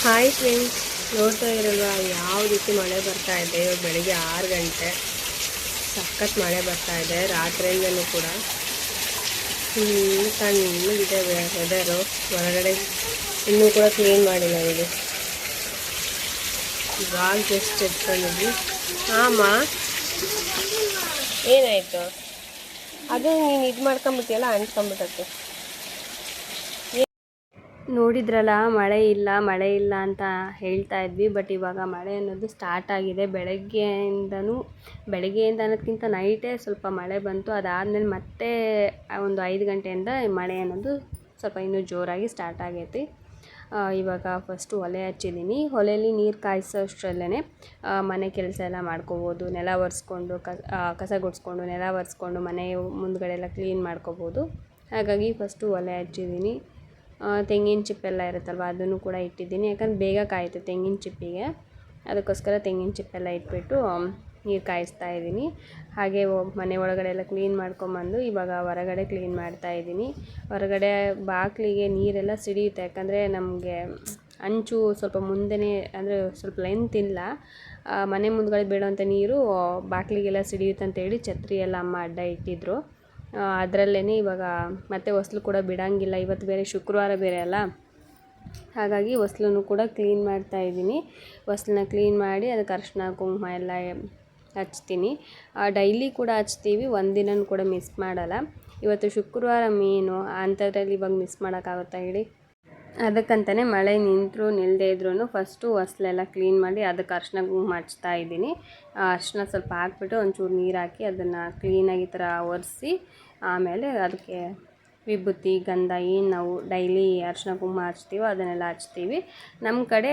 Hi friends, ನೋಡ್ತಾ ಇರಲ್ವಾ ಯಾವ ರೀತಿ ಮಳೆ ಬರ್ತಾ ಇದೆ. ಇವಾಗ ಬೆಳಿಗ್ಗೆ 6 ಗಂಟೆ ಸಖತ್ ಮಳೆ ಬರ್ತಾ ಇದೆ. ರಾತ್ರಿಯಿಂದಲೂ ಕೂಡ ತಣ್ಣಗಿದೆ ವೆದರು. ಹೊರಗಡೆ ಇನ್ನೂ ಕೂಡ ಕ್ಲೀನ್ ಮಾಡಿಲ್ಲ. ಇದು ಇವಾಗ ಜಸ್ಟ್ ಎತ್ಕೊಂಡಿದ್ವಿ. ಹಾಂ, ಏನಾಯಿತು? ಅದು ನೀನು ಇದು ಮಾಡ್ಕೊಂಬಿಟ್ಟಿಯಲ್ಲ, ಅಂಟ್ಕೊಂಬಿಟ್ಟತ್ತೆ. ನೋಡಿದ್ರಲ್ಲ, ಮಳೆ ಇಲ್ಲ ಅಂತ ಹೇಳ್ತಾ ಇದ್ವಿ. ಬಟ್ ಇವಾಗ ಮಳೆ ಅನ್ನೋದು ಸ್ಟಾರ್ಟ್ ಆಗಿದೆ. ಬೆಳಗ್ಗೆಯಿಂದ ಅನ್ನೋದಕ್ಕಿಂತ ನೈಟೇ ಸ್ವಲ್ಪ ಮಳೆ ಬಂತು. ಅದಾದಮೇಲೆ ಮತ್ತೆ ಒಂದು 5 ಗಂಟೆಯಿಂದ ಮಳೆ ಅನ್ನೋದು ಸ್ವಲ್ಪ ಇನ್ನೂ ಜೋರಾಗಿ ಸ್ಟಾರ್ಟ್ ಆಗೈತಿ. ಇವಾಗ ಫಸ್ಟು ಒಲೆ ಹಚ್ಚಿದ್ದೀನಿ. ಒಲೆಯಲ್ಲಿ ನೀರು ಕಾಯಿಸೋಷ್ಟರಲ್ಲೇ ಮನೆ ಕೆಲಸ ಎಲ್ಲ ಮಾಡ್ಕೋಬೋದು. ನೆಲ ಒರೆಸ್ಕೊಂಡು ಕಸ ಗುಡಿಸ್ಕೊಂಡು ನೆಲ ಒರೆಸ್ಕೊಂಡು ಮನೆ ಮುಂದ್ಗಡೆ ಎಲ್ಲ ಕ್ಲೀನ್ ಮಾಡ್ಕೋಬೋದು. ಹಾಗಾಗಿ ಫಸ್ಟು ಒಲೆ ಹಚ್ಚಿದ್ದೀನಿ. ತೆಂಗಿನ ಚಿಪ್ಪೆಲ್ಲ ಇರುತ್ತಲ್ವ, ಅದನ್ನು ಕೂಡ ಇಟ್ಟಿದ್ದೀನಿ. ಯಾಕಂದ್ರೆ ಬೇಗ ಕಾಯುತ್ತೆ ತೆಂಗಿನ ಚಿಪ್ಪಿಗೆ. ಅದಕ್ಕೋಸ್ಕರ ತೆಂಗಿನ ಚಿಪ್ಪೆಲ್ಲ ಇಟ್ಬಿಟ್ಟು ನೀರು ಕಾಯಿಸ್ತಾ ಇದ್ದೀನಿ. ಹಾಗೆ ಮನೆ ಒಳಗಡೆ ಎಲ್ಲ ಕ್ಲೀನ್ ಮಾಡ್ಕೊಂಬಂದು ಇವಾಗ ಹೊರಗಡೆ ಕ್ಲೀನ್ ಮಾಡ್ತಾಯಿದ್ದೀನಿ. ಹೊರಗಡೆ ಬಾಗಿಲಿಗೆ ನೀರೆಲ್ಲ ಸಿಡಿಯುತ್ತೆ. ಯಾಕಂದರೆ ನಮಗೆ ಅಂಚು ಸ್ವಲ್ಪ ಮುಂದೆನೇ, ಅಂದರೆ ಸ್ವಲ್ಪ ಲೆಂತ್ ಇಲ್ಲ. ಮನೆ ಮುಂದ್ಗಡೆ ಬೀಳೋಂಥ ನೀರು ಬಾಗಿಲಿಗೆಲ್ಲ ಸಿಡಿಯುತ್ತೆ ಅಂತೇಳಿ ಛತ್ರಿ ಎಲ್ಲ ಅಮ್ಮ ಅಡ್ಡ ಇಟ್ಟಿದ್ರು. ಅದರಲ್ಲೇ ಇವಾಗ ಮತ್ತೆ ಹೊಸ್ಲು ಕೂಡ ಬಿಡೋಂಗಿಲ್ಲ. ಇವತ್ತು ಬೇರೆ ಶುಕ್ರವಾರ ಬೇರೆ ಅಲ್ಲ, ಹಾಗಾಗಿ ಹೊಸ್ಲನ್ನು ಕೂಡ ಕ್ಲೀನ್ ಮಾಡ್ತಾಯಿದ್ದೀನಿ. ಹೊಸ್ಲನ್ನ ಕ್ಲೀನ್ ಮಾಡಿ ಅದಕ್ಕೆ ಅರಿಶಿನ ಕುಂಕುಮ ಎಲ್ಲ ಹಚ್ತೀನಿ. ಡೈಲಿ ಕೂಡ ಹಚ್ತೀವಿ, ಒಂದಿನನೂ ಕೂಡ ಮಿಸ್ ಮಾಡಲ್ಲ. ಇವತ್ತು ಶುಕ್ರವಾರ ಮೇನು ಅಂಥದ್ರಲ್ಲಿ ಇವಾಗ ಮಿಸ್ ಮಾಡೋಕ್ಕಾಗುತ್ತಾ ಹೇಳಿ? ಅದಕ್ಕಂತಲೇ ಮಳೆ ನಿಲ್ಲದೇ ಇದ್ರೂ ಫಸ್ಟು ಹೊಸ್ಲೆಲ್ಲ ಕ್ಲೀನ್ ಮಾಡಿ ಅದಕ್ಕೆ ಅರಿಶಿನ ಕುಂಕುಮ ಹಚ್ತಾ ಇದ್ದೀನಿ. ಅರಿಶಿನ ಸ್ವಲ್ಪ ಹಾಕ್ಬಿಟ್ಟು ಒಂಚೂರು ನೀರು ಹಾಕಿ ಅದನ್ನು ಕ್ಲೀನಾಗಿ ಈ ಥರ ಒರೆಸಿ, ಆಮೇಲೆ ಅದಕ್ಕೆ ವಿಭೂತಿ ಗಂಧ ಏನು ನಾವು ಡೈಲಿ ಅರಿಶಿನ ಕುಂಕುಮ ಹಚ್ತೀವೋ ಅದನ್ನೆಲ್ಲ ಹಚ್ತೀವಿ. ನಮ್ಮ ಕಡೆ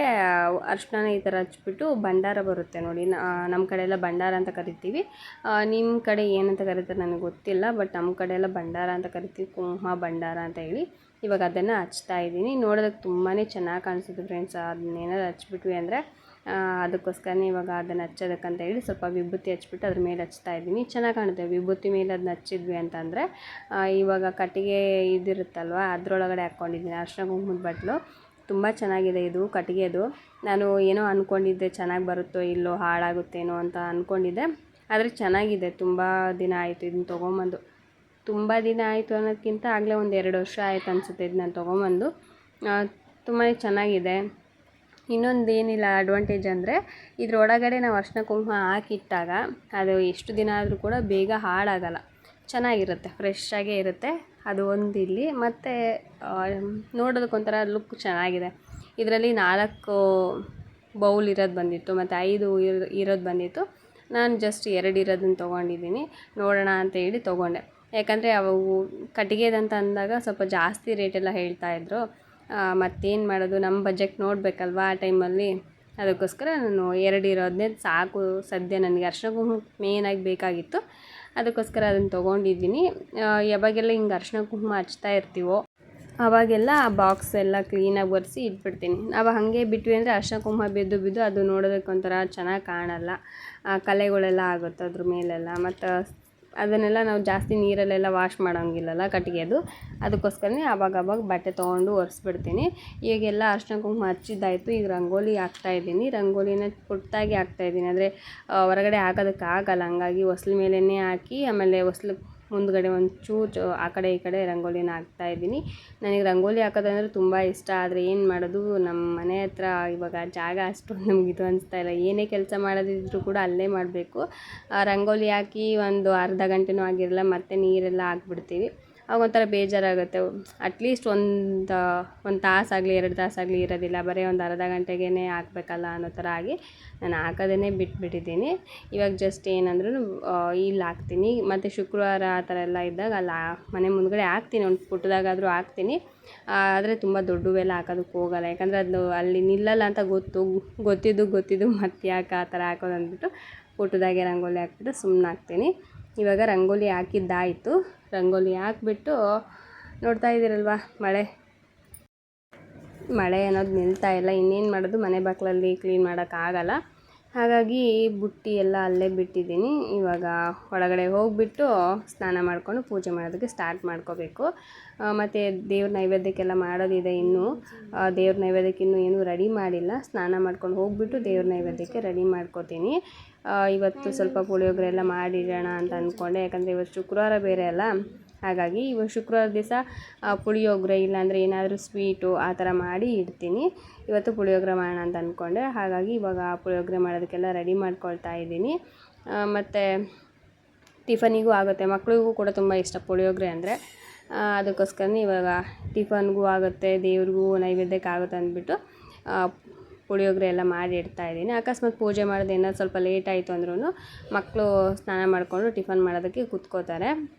ಅರಿಶಿನ ಈ ಥರ ಹಚ್ಬಿಟ್ಟು ಭಂಡಾರ ಬರುತ್ತೆ ನೋಡಿ. ನಮ್ಮ ಕಡೆ ಎಲ್ಲ ಭಂಡಾರ ಅಂತ ಕರಿತೀವಿ. ನಿಮ್ಮ ಕಡೆ ಏನಂತ ಕರೀತಾರೆ ನನಗೆ ಗೊತ್ತಿಲ್ಲ. ಬಟ್ ನಮ್ಮ ಕಡೆ ಎಲ್ಲ ಭಂಡಾರ ಅಂತ ಕರಿತೀವಿ, ಕುಂಕುಮ ಭಂಡಾರ ಅಂತ ಹೇಳಿ. ಇವಾಗ ಅದನ್ನು ಹಚ್ತಾ ಇದ್ದೀನಿ. ನೋಡೋದಕ್ಕೆ ತುಂಬಾ ಚೆನ್ನಾಗಿ ಕಾಣಿಸುತ್ತೆ ಫ್ರೆಂಡ್ಸ್. ಅದನ್ನೇನಾದ್ರು ಹಚ್ಬಿಟ್ವಿ ಅಂದರೆ ಅದಕ್ಕೋಸ್ಕರನೇ ಇವಾಗ ಅದನ್ನು ಹಚ್ಚೋದಕ್ಕಂತ ಹೇಳಿ ಸ್ವಲ್ಪ ವಿಭೂತಿ ಹಚ್ಬಿಟ್ಟು ಅದ್ರ ಮೇಲೆ ಹಚ್ತಾ ಇದ್ದೀನಿ. ಚೆನ್ನಾಗಿ ಕಾಣುತ್ತೆ ವಿಭೂತಿ ಮೇಲೆ ಅದನ್ನ ಹಚ್ಚಿದ್ವಿ ಅಂತಂದರೆ. ಇವಾಗ ಕಟ್ಟಿಗೆ ಇದಿರುತ್ತಲ್ವ, ಅದರೊಳಗಡೆ ಹಾಕ್ಕೊಂಡಿದ್ದೀನಿ ಅರಿಶಿನ ಕುಂಕುಮದ ಬಟ್ಲು. ತುಂಬ ಚೆನ್ನಾಗಿದೆ ಇದು ಕಟ್ಟಿಗೆದು. ನಾನು ಏನೋ ಅಂದ್ಕೊಂಡಿದ್ದೆ ಚೆನ್ನಾಗಿ ಬರುತ್ತೋ ಇಲ್ಲೋ, ಹಾಳಾಗುತ್ತೇನೋ ಅಂತ ಅಂದ್ಕೊಂಡಿದ್ದೆ. ಆದರೆ ಚೆನ್ನಾಗಿದೆ. ತುಂಬ ದಿನ ಆಯಿತು ಇದನ್ನ ತೊಗೊಂಬಂದು. ತುಂಬ ದಿನ ಆಯಿತು ಅನ್ನೋದಕ್ಕಿಂತ ಆಗಲೇ ಒಂದು 2 ವರ್ಷ ಆಯಿತು ಅನಿಸುತ್ತೆ ಇದು ನಾನು ತೊಗೊಂಬಂದು. ತುಂಬಾ ಚೆನ್ನಾಗಿದೆ. ಇನ್ನೊಂದು ಏನಿಲ್ಲ ಅಡ್ವಾಂಟೇಜ್ ಅಂದರೆ ಇದ್ರೊಳಗಡೆ ನಾವು ಅರಿಶಿನ ಕುಂಕುಮ ಹಾಕಿಟ್ಟಾಗ ಅದು ಎಷ್ಟು ದಿನ ಆದರೂ ಕೂಡ ಬೇಗ ಹಾಳಾಗಲ್ಲ. ಚೆನ್ನಾಗಿರುತ್ತೆ, ಫ್ರೆಶ್ ಆಗೇ ಇರುತ್ತೆ. ಅದು ಒಂದು ಇಲ್ಲಿ. ಮತ್ತು ನೋಡೋದಕ್ಕೊಂಥರ ಲುಕ್ ಚೆನ್ನಾಗಿದೆ. ಇದರಲ್ಲಿ 4 ಬೌಲ್ ಇರೋದು ಬಂದಿತ್ತು ಮತ್ತು 5 ಇರೋದು ಬಂದಿತ್ತು. ನಾನು ಜಸ್ಟ್ 2 ಇರೋದನ್ನು ತೊಗೊಂಡಿದ್ದೀನಿ. ನೋಡೋಣ ಅಂತ ಹೇಳಿ ತೊಗೊಂಡೆ. ಯಾಕಂದರೆ ಅವು ಕಟ್ಟಿಗೆದಂತ ಅಂದಾಗ ಸ್ವಲ್ಪ ಜಾಸ್ತಿ ರೇಟೆಲ್ಲ ಹೇಳ್ತಾಯಿದ್ರು. ಮತ್ತೇನು ಮಾಡೋದು, ನಮ್ಮ ಬಜೆಟ್ ನೋಡಬೇಕಲ್ವ ಆ ಟೈಮಲ್ಲಿ. ಅದಕ್ಕೋಸ್ಕರ ನಾನು 2 ಇರೋದನ್ನೇ ಸಾಕು ಸದ್ಯ. ನನಗೆ ಅರಿಶಿನ ಕುಂಕುಮ ಮೇಯ್ನಾಗಿ ಬೇಕಾಗಿತ್ತು, ಅದಕ್ಕೋಸ್ಕರ ಅದನ್ನು ತೊಗೊಂಡಿದ್ದೀನಿ. ಯಾವಾಗೆಲ್ಲ ಹಿಂಗೆ ಅರಿಶಿನ ಕುಂಕುಮ ಹಚ್ತಾ ಇರ್ತೀವೋ ಆವಾಗೆಲ್ಲ ಆ ಬಾಕ್ಸ್ ಎಲ್ಲ ಕ್ಲೀನಾಗಿ ಒರೆಸಿ ಇಟ್ಬಿಡ್ತೀನಿ. ನಾವು ಹಾಗೆ ಬಿಟ್ವಿ ಅಂದರೆ ಅರಿಶಿನ ಕುಂಕುಮ ಬಿದ್ದು ಅದು ನೋಡೋದಕ್ಕೆ ಒಂಥರ ಚೆನ್ನಾಗಿ ಕಾಣಲ್ಲ. ಕಲೆಗಳೆಲ್ಲ ಆಗುತ್ತೆ ಅದ್ರ ಮೇಲೆಲ್ಲ. ಮತ್ತು ಅದನ್ನೆಲ್ಲ ನಾವು ಜಾಸ್ತಿ ನೀರಲ್ಲೆಲ್ಲ ವಾಶ್ ಮಾಡೋಂಗಿಲ್ಲಲ್ಲ ಕಟ್ಟಿಗೆದು. ಅದಕ್ಕೋಸ್ಕರನೇ ಆವಾಗ ಬಟ್ಟೆ ತೊಗೊಂಡು ಒರೆಸ್ಬಿಡ್ತೀನಿ. ಈಗೆಲ್ಲ ಅರಿಶಿನ ಕುಂಕುಮ ಹಚ್ಚಿದ್ದಾಯಿತು. ಈಗ ರಂಗೋಲಿ ಹಾಕ್ತಾಯಿದ್ದೀನಿ. ರಂಗೋಲಿನ ಪುಟ್ಟದಾಗಿ ಹಾಕ್ತಾಯಿದ್ದೀನಿ. ಅಂದರೆ ಹೊರಗಡೆ ಹಾಕೋದಕ್ಕಾಗಲ್ಲ, ಹಂಗಾಗಿ ಹೊಸ್ಲು ಮೇಲೇ ಹಾಕಿ ಆಮೇಲೆ ಹೊಸ್ಲು ಮುಂದ್ಗಡೆ ಒಂಚೂರು ಆ ಕಡೆ ಈ ಕಡೆ ರಂಗೋಲಿನ ಹಾಕ್ತಾಯಿದ್ದೀನಿ. ನನಗೆ ರಂಗೋಲಿ ಹಾಕೋದಂದ್ರೆ ತುಂಬ ಇಷ್ಟ. ಆದರೆ ಏನು ಮಾಡೋದು, ನಮ್ಮ ಮನೆ ಹತ್ರ ಇವಾಗ ಜಾಗ ಅಷ್ಟೊಂದು ನಮ್ಗೆ ಇದು ಅನಿಸ್ತಾ ಇಲ್ಲ. ಏನೇ ಕೆಲಸ ಮಾಡೋದಿದ್ರೂ ಕೂಡ ಅಲ್ಲೇ ಮಾಡಬೇಕು. ರಂಗೋಲಿ ಹಾಕಿ ಒಂದು ಅರ್ಧ ಗಂಟೆನೂ ಆಗಿರಲ್ಲ, ಮತ್ತೆ ನೀರೆಲ್ಲ ಹಾಕ್ಬಿಡ್ತೀವಿ. ಆವಾಗ ಒಂಥರ ಬೇಜಾರಾಗುತ್ತೆ. ಅಟ್ಲೀಸ್ಟ್ ಒಂದು ತಾಸಾಗಲಿ 2 ತಾಸಾಗಲಿ ಇರೋದಿಲ್ಲ, ಬರೀ ಒಂದು ಅರ್ಧ ಗಂಟೆಗೇ ಹಾಕಬೇಕಲ್ಲ ಅನ್ನೋ ಥರ ಆಗಿ ನಾನು ಹಾಕೋದನ್ನೇ ಬಿಟ್ಬಿಟ್ಟಿದ್ದೀನಿ. ಇವಾಗ ಜಸ್ಟ್ ಏನಂದ್ರೂ ಇಲ್ಲಿ ಹಾಕ್ತೀನಿ. ಮತ್ತು ಶುಕ್ರವಾರ ಆ ಥರ ಎಲ್ಲ ಇದ್ದಾಗ ಅಲ್ಲಿ ಮನೆ ಮುಂದ್ಗಡೆ ಹಾಕ್ತೀನಿ, ಒಂದು ಪುಟ್ಟದಾಗಾದರೂ ಹಾಕ್ತೀನಿ. ಆದರೆ ತುಂಬ ದೊಡ್ಡವೆಲ್ಲ ಹಾಕೋದಕ್ಕೆ ಹೋಗಲ್ಲ. ಯಾಕಂದರೆ ಅದು ಅಲ್ಲಿ ನಿಲ್ಲಲ್ಲ ಅಂತ ಗೊತ್ತಿದ್ದು ಮತ್ತೆ ಯಾಕೆ ಆ ಥರ ಹಾಕೋದು ಅಂದ್ಬಿಟ್ಟು ಪುಟ್ಟದಾಗೆ ರಂಗೋಲಿ ಹಾಕ್ಬಿಟ್ಟು ಸುಮ್ಮನೆ ಹಾಕ್ತೀನಿ. ಇವಾಗ ರಂಗೋಲಿ ಹಾಕಿದ್ದಾಯಿತು. ರಂಗೋಲಿ ಹಾಕ್ಬಿಟ್ಟು ನೋಡ್ತಾ ಇದ್ದೀರಲ್ವ, ಮಳೆ ಅನ್ನೋದು ನಿಲ್ತಾ ಇಲ್ಲ. ಇನ್ನೇನು ಮಾಡೋದು, ಮನೆ ಬಾಗಿಲಲ್ಲಿ ಕ್ಲೀನ್ ಮಾಡೋಕ್ಕಾಗಲ್ಲ. ಹಾಗಾಗಿ ಬುಟ್ಟಿ ಎಲ್ಲ ಅಲ್ಲೇ ಬಿಟ್ಟಿದ್ದೀನಿ. ಇವಾಗ ಒಳಗಡೆ ಹೋಗಿಬಿಟ್ಟು ಸ್ನಾನ ಮಾಡಿಕೊಂಡು ಪೂಜೆ ಮಾಡೋದಕ್ಕೆ ಸ್ಟಾರ್ಟ್ ಮಾಡ್ಕೋಬೇಕು. ಮತ್ತು ದೇವ್ರ ನೈವೇದ್ಯಕ್ಕೆಲ್ಲ ಮಾಡೋದಿದೆ ಇನ್ನೂ. ದೇವ್ರ ನೈವೇದ್ಯಕ್ಕೆ ಇನ್ನೂ ಏನೂ ರೆಡಿ ಮಾಡಿಲ್ಲ. ಸ್ನಾನ ಮಾಡ್ಕೊಂಡು ಹೋಗಿಬಿಟ್ಟು ದೇವ್ರ ನೈವೇದ್ಯಕ್ಕೆ ರೆಡಿ ಮಾಡ್ಕೋತೀನಿ. ಇವತ್ತು ಸ್ವಲ್ಪ ಪುಳಿಯೋಗರೆ ಎಲ್ಲ ಮಾಡಿಡೋಣ ಅಂತ ಅಂದ್ಕೊಂಡೆ, ಯಾಕಂದರೆ ಇವತ್ತು ಶುಕ್ರವಾರ ಬೇರೆ ಅಲ್ಲ. ಹಾಗಾಗಿ ಇವಾಗ ಶುಕ್ರವಾರ ದಿವಸ ಪುಳಿಯೋಗರೆ ಇಲ್ಲಾಂದರೆ ಏನಾದರೂ ಸ್ವೀಟು ಆ ಥರ ಮಾಡಿ ಇಡ್ತೀನಿ. ಇವತ್ತು ಪುಳಿಯೋಗರೆ ಮಾಡೋಣ ಅಂತ ಅಂದ್ಕೊಂಡೆ. ಹಾಗಾಗಿ ಇವಾಗ ಪುಳಿಯೋಗರೆ ಮಾಡೋದಕ್ಕೆಲ್ಲ ರೆಡಿ ಮಾಡ್ಕೊಳ್ತಾ ಇದ್ದೀನಿ. ಮತ್ತು ಟಿಫನಿಗೂ ಆಗುತ್ತೆ, ಮಕ್ಕಳಿಗೂ ಕೂಡ ತುಂಬ ಇಷ್ಟ ಪುಳಿಯೋಗರೆ ಅಂದರೆ. ಅದಕ್ಕೋಸ್ಕರನೇ ಇವಾಗ ಟಿಫನ್ಗೂ ಆಗುತ್ತೆ, ದೇವ್ರಿಗೂ ನೈವೇದ್ಯಕ್ಕೆ ಆಗುತ್ತೆ ಅಂದ್ಬಿಟ್ಟು ಪುಳಿಯೋಗರೆ ಎಲ್ಲ ಮಾಡಿ ಇಡ್ತಾಯಿದ್ದೀನಿ. ಅಕಸ್ಮಾತ್ ಪೂಜೆ ಮಾಡೋದು ಏನಾದ್ರು ಸ್ವಲ್ಪ ಲೇಟ್ ಆಯಿತು ಅಂದ್ರೂ ಮಕ್ಕಳು ಸ್ನಾನ ಮಾಡಿಕೊಂಡು ಟಿಫನ್ ಮಾಡೋದಕ್ಕೆ ಕೂತ್ಕೋತಾರೆ.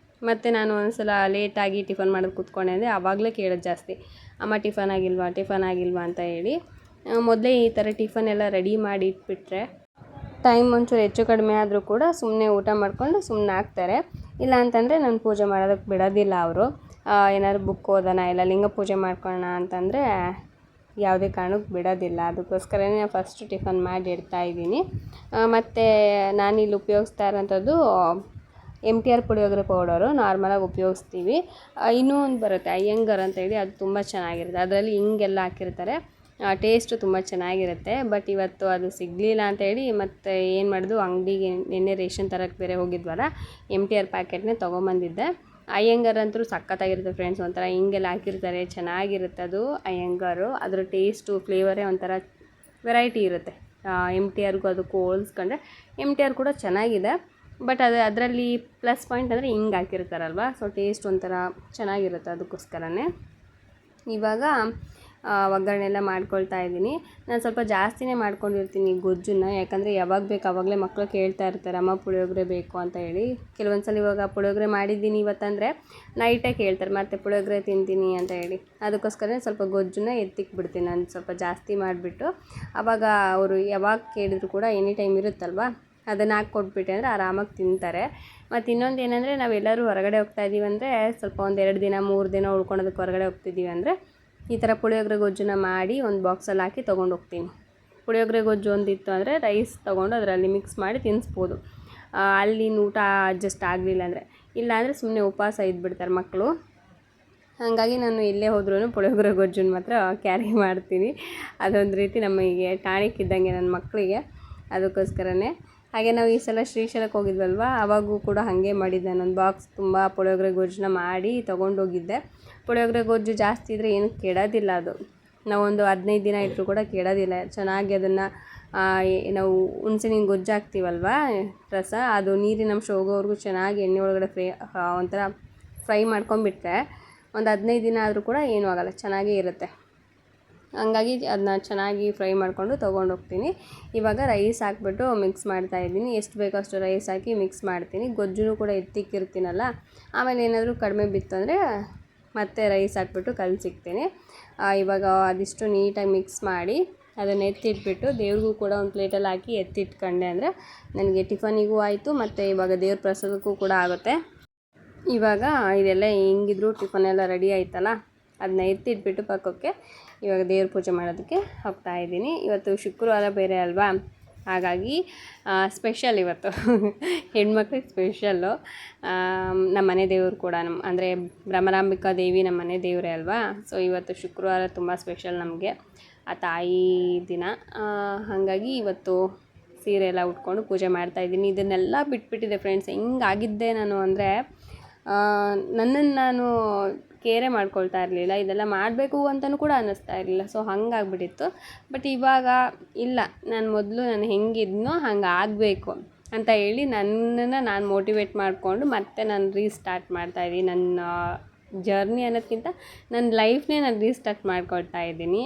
ಮತ್ತು ನಾನು ಒಂದ್ಸಲ ಲೇಟಾಗಿ ಟಿಫನ್ ಮಾಡೋದು ಕೂತ್ಕೊಂಡೆ ಅಂದರೆ ಆವಾಗಲೇ ಕೇಳೋದು ಜಾಸ್ತಿ, ಅಮ್ಮ ಟಿಫನ್ ಆಗಿಲ್ವಾ ಅಂತ ಹೇಳಿ. ಮೊದಲೇ ಈ ಥರ ಟಿಫನ್ ಎಲ್ಲ ರೆಡಿ ಮಾಡಿ ಇಟ್ಬಿಟ್ರೆ ಟೈಮ್ ಒಂಚೂರು ಹೆಚ್ಚು ಕಡಿಮೆ ಆದರೂ ಕೂಡ ಸುಮ್ಮನೆ ಊಟ ಮಾಡಿಕೊಂಡು ಸುಮ್ಮನೆ ಆಗ್ತಾರೆ. ಇಲ್ಲ ಅಂತಂದರೆ ನಾನು ಪೂಜೆ ಮಾಡೋದಕ್ಕೆ ಬಿಡೋದಿಲ್ಲ ಅವರು. ಏನಾದ್ರು ಬುಕ್ ಓದೋಣ ಇಲ್ಲ ಲಿಂಗ ಪೂಜೆ ಮಾಡ್ಕೊಳ್ಳೋಣ ಅಂತಂದರೆ ಯಾವುದೇ ಕಾರಣಕ್ಕೆ ಬಿಡೋದಿಲ್ಲ. ಅದಕ್ಕೋಸ್ಕರನೇ ಫಸ್ಟು ಟಿಫನ್ ಮಾಡಿ ಇಡ್ತಾಯಿದ್ದೀನಿ. ಮತ್ತು ನಾನಿಲ್ಲಿ ಉಪಯೋಗಿಸ್ತಾ ಇರೋಂಥದ್ದು MTR ಪುಳಿಯೋಗರೆ ಪೌಡರು ನಾರ್ಮಲಾಗಿ ಉಪಯೋಗಿಸ್ತೀವಿ. ಇನ್ನೂ ಒಂದು ಬರುತ್ತೆ ಅಯ್ಯಂಗಾರ್ ಅಂತ ಹೇಳಿ, ಅದು ತುಂಬ ಚೆನ್ನಾಗಿರುತ್ತೆ. ಅದರಲ್ಲಿ ಹಿಂಗೆಲ್ಲ ಹಾಕಿರ್ತಾರೆ, ಟೇಸ್ಟು ತುಂಬ ಚೆನ್ನಾಗಿರುತ್ತೆ. ಬಟ್ ಇವತ್ತು ಅದು ಸಿಗಲಿಲ್ಲ ಅಂತೇಳಿ ಮತ್ತು ಏನು ಮಾಡೋದು, ಅಂಗಡಿಗೆ ನಿನ್ನೆ ರೇಷನ್ ತರಕ್ಕೆ ಬೇರೆ ಹೋಗಿದ್ವಲ್ಲ, MTR ಪ್ಯಾಕೆಟ್ನೇ ತೊಗೊಂಬಂದಿದ್ದೆ. ಅಯ್ಯಂಗಾರ್ ಅಂತೂ ಸಖತ್ತಾಗಿರುತ್ತೆ ಫ್ರೆಂಡ್ಸ್. ಒಂಥರ ಹಿಂಗೆಲ್ಲ ಹಾಕಿರ್ತಾರೆ, ಚೆನ್ನಾಗಿರುತ್ತೆ ಅದು ಅಯ್ಯಂಗಾರು. ಅದರ ಟೇಸ್ಟು ಫ್ಲೇವರೇ ಒಂಥರ ವೆರೈಟಿ ಇರುತ್ತೆ. MTRಗೂ ಅದಕ್ಕೂ ಹೋಲಿಸ್ಕೊಂಡ್ರೆ MTR ಕೂಡ ಚೆನ್ನಾಗಿದೆ. ಬಟ್ ಅದರಲ್ಲಿ ಪ್ಲಸ್ ಪಾಯಿಂಟ್ ಅಂದರೆ ಹಿಂಗೆ ಹಾಕಿರ್ತಾರಲ್ವ, ಸೊ ಟೇಸ್ಟ್ ಒಂಥರ ಚೆನ್ನಾಗಿರುತ್ತೆ. ಅದಕ್ಕೋಸ್ಕರನೇ ಇವಾಗ ಒಗ್ಗರಣೆ ಎಲ್ಲ ಮಾಡ್ಕೊಳ್ತಾ ಇದ್ದೀನಿ. ನಾನು ಸ್ವಲ್ಪ ಜಾಸ್ತಿನೇ ಮಾಡ್ಕೊಂಡಿರ್ತೀನಿ ಗೊಜ್ಜನ್ನು, ಯಾಕಂದರೆ ಯಾವಾಗ ಬೇಕು ಆವಾಗಲೇ ಮಕ್ಕಳು ಕೇಳ್ತಾ ಇರ್ತಾರೆ, ಅಮ್ಮ ಪುಳಿಯೋಗರೆ ಬೇಕು ಅಂತ ಹೇಳಿ. ಕೆಲವೊಂದು ಸಲ ಇವಾಗ ಪುಳಿಯೋಗರೆ ಮಾಡಿದ್ದೀನಿ ಇವತ್ತಂದರೆ ನೈಟೇ ಕೇಳ್ತಾರೆ ಮತ್ತೆ ಪುಳಿಯೋಗರೆ ತಿಂತೀನಿ ಅಂತ ಹೇಳಿ. ಅದಕ್ಕೋಸ್ಕರ ಸ್ವಲ್ಪ ಗೊಜ್ಜನ್ನ ಎತ್ತಿಕ್ಬಿಡ್ತೀನಿ ನಾನು, ಸ್ವಲ್ಪ ಜಾಸ್ತಿ ಮಾಡಿಬಿಟ್ಟು. ಆವಾಗ ಅವರು ಯಾವಾಗ ಕೇಳಿದ್ರು ಕೂಡ ಎನಿ ಟೈಮ್ ಇರುತ್ತಲ್ವ, ಅದನ್ನು ಹಾಕ್ಕೊಟ್ಬಿಟ್ಟೆ ಅಂದರೆ ಆರಾಮಾಗಿ ತಿಂತಾರೆ. ಮತ್ತು ಇನ್ನೊಂದು ಏನಂದರೆ, ನಾವೆಲ್ಲರೂ ಹೊರಗಡೆ ಹೋಗ್ತಾ ಇದ್ದೀವಿ ಅಂದರೆ ಸ್ವಲ್ಪ ಒಂದು 2 ದಿನ 3 ದಿನ ಉಳ್ಕೊಳೋದಕ್ಕೆ ಹೊರಗಡೆ ಹೋಗ್ತಿದ್ದೀವಿ ಅಂದರೆ ಈ ಥರ ಪುಳಿಯೋಗರೆ ಗೊಜ್ಜನ್ನ ಮಾಡಿ ಒಂದು ಬಾಕ್ಸಲ್ಲಿ ಹಾಕಿ ತೊಗೊಂಡು ಹೋಗ್ತೀನಿ. ಪುಳಿಯೋಗರೆ ಗೊಜ್ಜು ಒಂದಿತ್ತು ಅಂದರೆ ರೈಸ್ ತೊಗೊಂಡು ಅದರಲ್ಲಿ ಮಿಕ್ಸ್ ಮಾಡಿ ತಿನ್ನಿಸ್ಬೋದು. ಅಲ್ಲಿನ ಊಟ ಅಡ್ಜಸ್ಟ್ ಆಗಲಿಲ್ಲ ಅಂದರೆ, ಇಲ್ಲಾಂದರೆ ಸುಮ್ಮನೆ ಉಪವಾಸ ಇದ್ಬಿಡ್ತಾರೆ ಮಕ್ಕಳು. ಹಾಗಾಗಿ ನಾನು ಎಲ್ಲೇ ಹೋದ್ರೂ ಪುಳಿಯೋಗರೆ ಗೊಜ್ಜನ್ನು ಮಾತ್ರ ಕ್ಯಾರಿ ಮಾಡ್ತೀನಿ. ಅದೊಂದು ರೀತಿ ನಮಗೆ ಟಾಣಿಕ್ ಇದ್ದಂಗೆ ನನ್ನ ಮಕ್ಕಳಿಗೆ. ಅದಕ್ಕೋಸ್ಕರನೇ. ಹಾಗೆ ನಾವು ಈ ಸಲ ಶ್ರೀಶೈಲಕ್ಕೆ ಹೋಗಿದ್ವಲ್ವ, ಆವಾಗೂ ಕೂಡ ಹಾಗೆ ಮಾಡಿದ್ದೆ. ನಾನೊಂದು ಬಾಕ್ಸ್ ತುಂಬ ಪುಳಿಯೋಗರೆ ಗೊಜ್ಜನ್ನ ಮಾಡಿ ತೊಗೊಂಡೋಗಿದ್ದೆ. ಪುಳಿಯೋಗರೆ ಗೊಜ್ಜು ಜಾಸ್ತಿ ಇದ್ದರೆ ಏನೂ ಕೆಡೋದಿಲ್ಲ ಅದು. ನಾವೊಂದು 15 ದಿನ ಇಟ್ಟರು ಕೂಡ ಕೆಡೋದಿಲ್ಲ. ಚೆನ್ನಾಗಿ ಅದನ್ನು ನಾವು ಹುಣ್ಸೆಹಣ್ಣಿನ ಗೊಜ್ಜು ಹಾಕ್ತೀವಲ್ವ ರಸ, ಅದು ನೀರಿನ ಅಂಶ ಹೋಗೋವರೆಗೂ ಚೆನ್ನಾಗಿ ಎಣ್ಣೆ ಒಳಗಡೆ ಒಂಥರ ಫ್ರೈ ಮಾಡ್ಕೊಂಬಿಟ್ರೆ ಒಂದು 15 ದಿನ ಆದರೂ ಕೂಡ ಏನೂ ಆಗೋಲ್ಲ, ಚೆನ್ನಾಗೇ ಇರುತ್ತೆ. ಹಂಗಾಗಿ ಅದನ್ನ ಚೆನ್ನಾಗಿ ಫ್ರೈ ಮಾಡಿಕೊಂಡು ತೊಗೊಂಡೋಗ್ತೀನಿ. ಇವಾಗ ರೈಸ್ ಹಾಕ್ಬಿಟ್ಟು ಮಿಕ್ಸ್ ಮಾಡ್ತಾಯಿದ್ದೀನಿ. ಎಷ್ಟು ಬೇಕೋ ಅಷ್ಟು ರೈಸ್ ಹಾಕಿ ಮಿಕ್ಸ್ ಮಾಡ್ತೀನಿ. ಗೊಜ್ಜು ಕೂಡ ಎತ್ತಿಕ್ಕಿರ್ತೀನಲ್ಲ, ಆಮೇಲೆ ಏನಾದರೂ ಕಡಿಮೆ ಬಿತ್ತು ಅಂದರೆ ಮತ್ತೆ ರೈಸ್ ಹಾಕ್ಬಿಟ್ಟು ಕಲಸಿಕ್ತೀನಿ. ಇವಾಗ ಅದಿಷ್ಟು ನೀಟಾಗಿ ಮಿಕ್ಸ್ ಮಾಡಿ ಅದನ್ನು ಎತ್ತಿಟ್ಬಿಟ್ಟು ದೇವ್ರಿಗೂ ಕೂಡ ಒಂದು ಪ್ಲೇಟಲ್ಲಿ ಹಾಕಿ ಎತ್ತಿಟ್ಕೊಂಡೆ ಅಂದರೆ ನನಗೆ ಟಿಫನಿಗೂ ಆಯಿತು, ಮತ್ತು ಇವಾಗ ದೇವ್ರ ಪ್ರಸಾದಕ್ಕೂ ಕೂಡ ಆಗುತ್ತೆ. ಇವಾಗ ಇದೆಲ್ಲ ಹೆಂಗಿದ್ರು ಟಿಫನ್ ಎಲ್ಲ ರೆಡಿ ಆಯ್ತಲ್ಲ, ಅದನ್ನ ಎತ್ತಿಟ್ಬಿಟ್ಟು ಪಕ್ಕಕ್ಕೆ ಇವಾಗ ದೇವ್ರ ಪೂಜೆ ಮಾಡೋದಕ್ಕೆ ಹೋಗ್ತಾಯಿದ್ದೀನಿ. ಇವತ್ತು ಶುಕ್ರವಾರ ಬೇರೆ ಅಲ್ವಾ, ಹಾಗಾಗಿ ಸ್ಪೆಷಲ್ ಇವತ್ತು ಹೆಣ್ಮಕ್ಳಿಗೆ ಸ್ಪೆಷಲ್ಲು. ನಮ್ಮ ಮನೆ ದೇವರು ಕೂಡ ಅಂದರೆ ಭ್ರಮರಾಂಬಿಕಾ ದೇವಿ ನಮ್ಮ ಮನೆ ದೇವರೇ ಅಲ್ವಾ. ಸೊ ಇವತ್ತು ಶುಕ್ರವಾರ ತುಂಬ ಸ್ಪೆಷಲ್ ನಮಗೆ, ಆ ತಾಯಿ ದಿನ. ಹಾಗಾಗಿ ಇವತ್ತು ಸೀರೆ ಎಲ್ಲ ಉಟ್ಕೊಂಡು ಪೂಜೆ ಮಾಡ್ತಾಯಿದ್ದೀನಿ. ಇದನ್ನೆಲ್ಲ ಬಿಟ್ಬಿಟ್ಟಿದ್ದೆ ಫ್ರೆಂಡ್ಸ್. ಹೆಂಗಾಗಿದ್ದೆ ನಾನು ಅಂದರೆ, ನನ್ನನ್ನು ನಾನು ಕೇರೇ ಮಾಡ್ಕೊಳ್ತಾ ಇರಲಿಲ್ಲ. ಇದೆಲ್ಲ ಮಾಡಬೇಕು ಅಂತಲೂ ಕೂಡ ಅನ್ನಿಸ್ತಾ ಇರಲಿಲ್ಲ. ಸೊ ಹಂಗಾಗ್ಬಿಟ್ಟಿತ್ತು. ಬಟ್ ಇವಾಗ ಇಲ್ಲ, ನಾನು ಹೆಂಗಿದ್ನೋ ಹಂಗೆ ಆಗಬೇಕು ಅಂತ ಹೇಳಿ ನನ್ನನ್ನು ನಾನು ಮೋಟಿವೇಟ್ ಮಾಡಿಕೊಂಡು ಮತ್ತೆ ನಾನು ರೀಸ್ಟಾರ್ಟ್ ಮಾಡ್ತಾಯಿದ್ದೀನಿ. ನನ್ನ ಜರ್ನಿ ಅನ್ನೋದಕ್ಕಿಂತ ನನ್ನ ಲೈಫ್ನೇ ನಾನು ರೀಸ್ಟಾರ್ಟ್ ಮಾಡ್ಕೊಳ್ತಾ ಇದ್ದೀನಿ.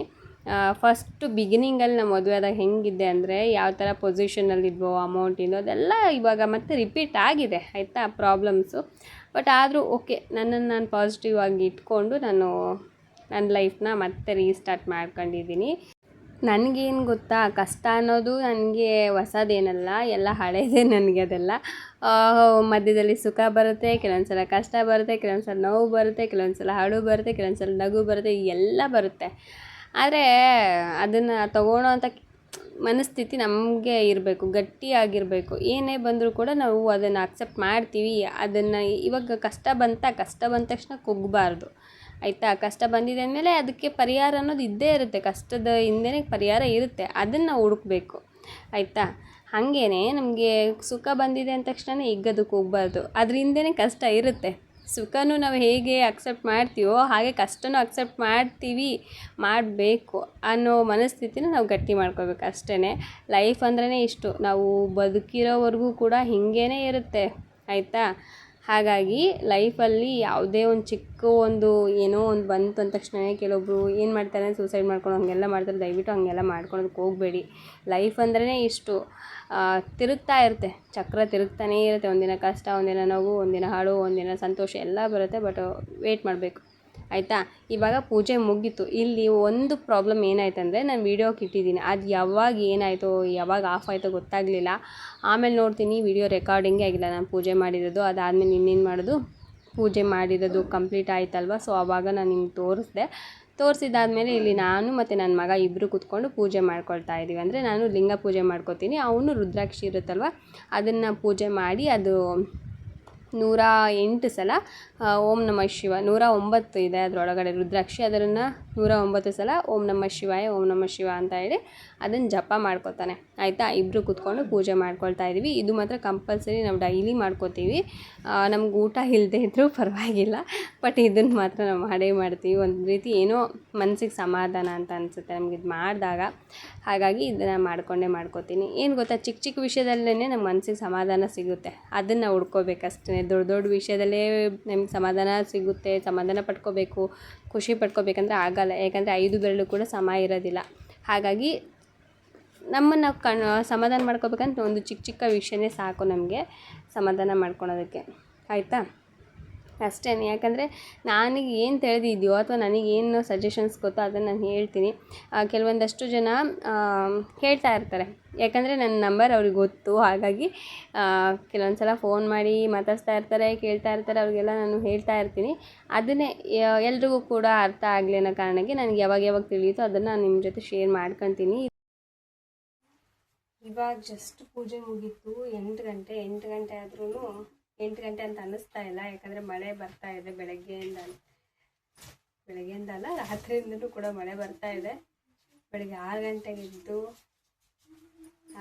ಫಸ್ಟು ಬಿಗಿನಿಂಗಲ್ಲಿ ನಾನು ಮದುವೆ ಆದಾಗ ಹೆಂಗಿದ್ದೆ ಅಂದರೆ, ಯಾವ ಥರ ಪೊಸಿಷನಲ್ಲಿದ್ವೋ ಅಮೌಂಟಿಂದು ಅದೆಲ್ಲ ಇವಾಗ ಮತ್ತೆ ರಿಪೀಟ್ ಆಗಿದೆ ಆಯಿತಾ ಪ್ರಾಬ್ಲಮ್ಸು. ಬಟ್ ಆದರೂ ಓಕೆ, ನನ್ನನ್ನು ನಾನು ಪಾಸಿಟಿವ್ ಆಗಿ ಇಟ್ಕೊಂಡು ನಾನು ನನ್ನ ಲೈಫ್ನ ಮತ್ತೆ ರೀಸ್ಟಾರ್ಟ್ ಮಾಡ್ಕೊಂಡಿದ್ದೀನಿ. ನನಗೇನು ಗೊತ್ತಾ, ಕಷ್ಟ ಅನ್ನೋದು ನನಗೆ ಹೊಸದೇನಲ್ಲ, ಎಲ್ಲ ಹಳೇದೇ ನನಗೆ. ಅದೆಲ್ಲ ಮಧ್ಯದಲ್ಲಿ ಸುಖ ಬರುತ್ತೆ, ಕೆಲವೊಂದು ಸಲ ಕಷ್ಟ ಬರುತ್ತೆ, ಕೆಲವೊಂದು ಸಲ ನೋವು ಬರುತ್ತೆ, ಕೆಲವೊಂದು ಸಲ ಅಳು ಬರುತ್ತೆ, ಕೆಲವೊಂದು ಸಲ ನಗು ಬರುತ್ತೆ, ಎಲ್ಲ ಬರುತ್ತೆ. ಆದರೆ ಅದನ್ನು ತಗೊಳ್ಳೋ ಅಂಥ ಮನಸ್ಥಿತಿ ನಮಗೆ ಇರಬೇಕು, ಗಟ್ಟಿಯಾಗಿರಬೇಕು. ಏನೇ ಬಂದರೂ ಕೂಡ ನಾವು ಅದನ್ನು ಅಕ್ಸೆಪ್ಟ್ ಮಾಡ್ತೀವಿ. ಅದನ್ನು ಇವಾಗ ಕಷ್ಟ ಬಂದ ತಕ್ಷಣ ಕುಗ್ಗಬಾರ್ದು ಆಯಿತಾ. ಕಷ್ಟ ಬಂದಿದೆ ಅಂದಮೇಲೆ ಅದಕ್ಕೆ ಪರಿಹಾರ ಅನ್ನೋದು ಇದ್ದೇ ಇರುತ್ತೆ. ಕಷ್ಟದ ಹಿಂದೆಯೇ ಪರಿಹಾರ ಇರುತ್ತೆ, ಅದನ್ನು ಹುಡುಕಬೇಕು ಆಯಿತಾ. ಹಾಗೇ ನಮಗೆ ಸುಖ ಬಂದಿದೆ ಅಂದ ತಕ್ಷಣ ಹಿಗ್ಗೋದಕ್ಕೆ ಹೋಗಬಾರ್ದು. ಅದ್ರ ಹಿಂದೆಯೇ ಕಷ್ಟ ಇರುತ್ತೆ. ಸುಖನೂ ನಾವು ಹೇಗೆ ಅಕ್ಸೆಪ್ಟ್ ಮಾಡ್ತೀವೋ ಹಾಗೆ ಕಷ್ಟನೂ ಅಕ್ಸೆಪ್ಟ್ ಮಾಡಬೇಕು ಅನ್ನೋ ಮನಸ್ಥಿತಿನ ನಾವು ಗಟ್ಟಿ ಮಾಡ್ಕೋಬೇಕು ಅಷ್ಟೇ. ಲೈಫ್ ಅಂದ್ರೇ ಇಷ್ಟು, ನಾವು ಬದುಕಿರೋವರೆಗೂ ಕೂಡ ಹೀಗೇ ಇರುತ್ತೆ ಆಯಿತಾ. ಹಾಗಾಗಿ ಲೈಫಲ್ಲಿ ಯಾವುದೇ ಒಂದು ಚಿಕ್ಕ ಏನೋ ಒಂದು ಬಂತು ಅಂದ ತಕ್ಷಣ ಕೆಲವೊಬ್ಬರು ಏನು ಮಾಡ್ತಾರೆ, ಸೂಸೈಡ್ ಮಾಡ್ಕೊಂಡು ಹಂಗೆಲ್ಲ ಮಾಡ್ತಾರೆ. ದಯವಿಟ್ಟು ಹಂಗೆಲ್ಲ ಮಾಡ್ಕೊಳೋದಕ್ಕೆ ಹೋಗಬೇಡಿ. ಲೈಫ್ ಅಂದ್ರೇ ಇಷ್ಟು, ತಿರುಗ್ತಾ ಇರುತ್ತೆ, ಚಕ್ರ ತಿರುಗ್ತಾನೇ ಇರುತ್ತೆ. ಒಂದಿನ ಕಷ್ಟ, ಒಂದಿನ ನೋವು, ಒಂದಿನ ಹಾಡು, ಒಂದಿನ ಸಂತೋಷ ಎಲ್ಲ ಬರುತ್ತೆ. ಬಟ್ ವೇಟ್ ಮಾಡಬೇಕು ಆಯಿತಾ. ಇವಾಗ ಪೂಜೆ ಮುಗೀತು. ಇಲ್ಲಿ ಒಂದು ಪ್ರಾಬ್ಲಮ್ ಏನಾಯ್ತಂದರೆ, ನಾನು ವೀಡಿಯೋಕ್ಕೆ ಇಟ್ಟಿದ್ದೀನಿ, ಅದು ಯಾವಾಗ ಏನಾಯಿತು ಯಾವಾಗ ಆಫ್ ಆಯಿತೋ ಗೊತ್ತಾಗಲಿಲ್ಲ. ಆಮೇಲೆ ನೋಡ್ತೀನಿ ವೀಡಿಯೋ ರೆಕಾರ್ಡಿಂಗೇ ಆಗಿಲ್ಲ. ನಾನು ಪೂಜೆ ಮಾಡಿರೋದು ಅದಾದಮೇಲೆ ಇನ್ನೇನು ಮಾಡೋದು, ಪೂಜೆ ಮಾಡಿರೋದು ಕಂಪ್ಲೀಟ್ ಆಯ್ತಲ್ವ. ಸೊ ಆವಾಗ ನಾನು ನಿಮ್ಗೆ ತೋರಿಸಿದಾದ್ಮೇಲೆ ಇಲ್ಲಿ ನಾನು ಮತ್ತು ನನ್ನ ಮಗ ಇಬ್ಬರು ಕೂತ್ಕೊಂಡು ಪೂಜೆ ಮಾಡ್ಕೊಳ್ತಾ ಇದ್ದೀವಿ. ಅಂದರೆ ನಾನು ಲಿಂಗ ಪೂಜೆ ಮಾಡ್ಕೊತೀನಿ, ಅವನು ರುದ್ರಾಕ್ಷಿ ಇರುತ್ತಲ್ವ ಅದನ್ನು ಪೂಜೆ ಮಾಡಿ, ಅದು 108 ಸಲ ಓಂ ನಮಃ ಶಿವ 109 ಇದೆ ಅದರೊಳಗಡೆ ರುದ್ರಾಕ್ಷಿ. ಅದನ್ನು 109 ಸಲ ಓಂ ನಮಃ ಶಿವಾಯ ಓಂ ನಮಃ ಶಿವ ಅಂತ ಹೇಳಿ ಅದನ್ನು ಜಪ ಮಾಡ್ಕೊತಾನೆ ಆಯಿತಾ. ಇಬ್ಬರು ಕೂತ್ಕೊಂಡು ಪೂಜೆ ಮಾಡ್ಕೊಳ್ತಾ ಇದ್ದೀವಿ. ಇದು ಮಾತ್ರ ಕಂಪಲ್ಸರಿ ನಾವು ಡೈಲಿ ಮಾಡ್ಕೋತೀವಿ. ನಮ್ಗೆ ಊಟ ಇಲ್ಲದೆ ಇದ್ದರೂ ಪರವಾಗಿಲ್ಲ, ಬಟ್ ಇದನ್ನು ಮಾತ್ರ ನಾವು ಮಾಡೇ ಮಾಡ್ತೀವಿ. ಒಂದು ರೀತಿ ಏನೋ ಮನಸ್ಸಿಗೆ ಸಮಾಧಾನ ಅಂತ ಅನಿಸುತ್ತೆ ನಮ್ಗೆ ಇದು ಮಾಡಿದಾಗ. ಹಾಗಾಗಿ ಇದನ್ನು ಮಾಡ್ಕೋತೀನಿ. ಏನು ಗೊತ್ತಾ, ಚಿಕ್ಕ ವಿಷಯದಲ್ಲೇ ನಮ್ಮ ಮನಸ್ಸಿಗೆ ಸಮಾಧಾನ ಸಿಗುತ್ತೆ. ಅದನ್ನು ಹುಡ್ಕೋಬೇಕಷ್ಟೇ. ದೊಡ್ಡ ವಿಷಯದಲ್ಲೇ ನಮ್ಗೆ ಸಮಾಧಾನ ಸಿಗುತ್ತೆ, ಸಮಾಧಾನ ಪಡ್ಕೋಬೇಕು, ಖುಷಿ ಪಡ್ಕೋಬೇಕಂದ್ರೆ ಆಗಲ್ಲ. ಯಾಕಂದರೆ 5 ಬೆರಳು ಕೂಡ ಸಮ ಇರೋದಿಲ್ಲ. ಹಾಗಾಗಿ ನಮ್ಮನ್ನು ಸಮಾಧಾನ ಮಾಡ್ಕೋಬೇಕಂತ ಒಂದು ಚಿಕ್ಕ ವಿಷಯನೇ ಸಾಕು ನಮಗೆ ಸಮಾಧಾನ ಮಾಡ್ಕೊಳೋದಕ್ಕೆ ಆಯಿತಾ. ಅಷ್ಟೇ. ಯಾಕಂದರೆ ನನಗೆ ಏನು ತಿಳಿದಿದೆಯೋ ಅಥವಾ ನನಗೇನು ಸಜೆಷನ್ಸ್ ಗೊತ್ತೋ ಅದನ್ನು ನಾನು ಹೇಳ್ತೀನಿ. ಕೆಲವೊಂದಷ್ಟು ಜನ ಹೇಳ್ತಾ ಇರ್ತಾರೆ, ಯಾಕಂದರೆ ನನ್ನ ನಂಬರ್ ಅವ್ರಿಗೆ ಗೊತ್ತು. ಹಾಗಾಗಿ ಕೆಲವೊಂದು ಸಲ ಫೋನ್ ಮಾಡಿ ಮಾತಾಡ್ಸ್ತಾ ಇರ್ತಾರೆ, ಕೇಳ್ತಾ ಇರ್ತಾರೆ. ಅವ್ರಿಗೆಲ್ಲ ನಾನು ಹೇಳ್ತಾ ಇರ್ತೀನಿ. ಅದನ್ನೇ ಎಲ್ರಿಗೂ ಕೂಡ ಅರ್ಥ ಆಗಲಿ ಅನ್ನೋ ಕಾರಣಕ್ಕೆ ನನಗೆ ಯಾವಾಗ ತಿಳಿಯುತ್ತೋ ಅದನ್ನು ನಿಮ್ಮ ಜೊತೆ ಶೇರ್ ಮಾಡ್ಕೊತೀನಿ. ಇವಾಗ ಜಸ್ಟ್ ಪೂಜೆ ಮುಗೀತು. 8 ಗಂಟೆ ಆದ್ರೂ 8 ಗಂಟೆ ಅಂತ ಅನ್ನಿಸ್ತಾ ಇಲ್ಲ. ಯಾಕಂದರೆ ಮಳೆ ಬರ್ತಾ ಇದೆ ಬೆಳಗ್ಗೆಯಿಂದಲ್ಲ ರಾತ್ರಿಯಿಂದಲೂ ಕೂಡ ಮಳೆ ಬರ್ತಾ ಇದೆ. ಬೆಳಗ್ಗೆ 6 ಗಂಟೆಗೆ ಎದ್ದು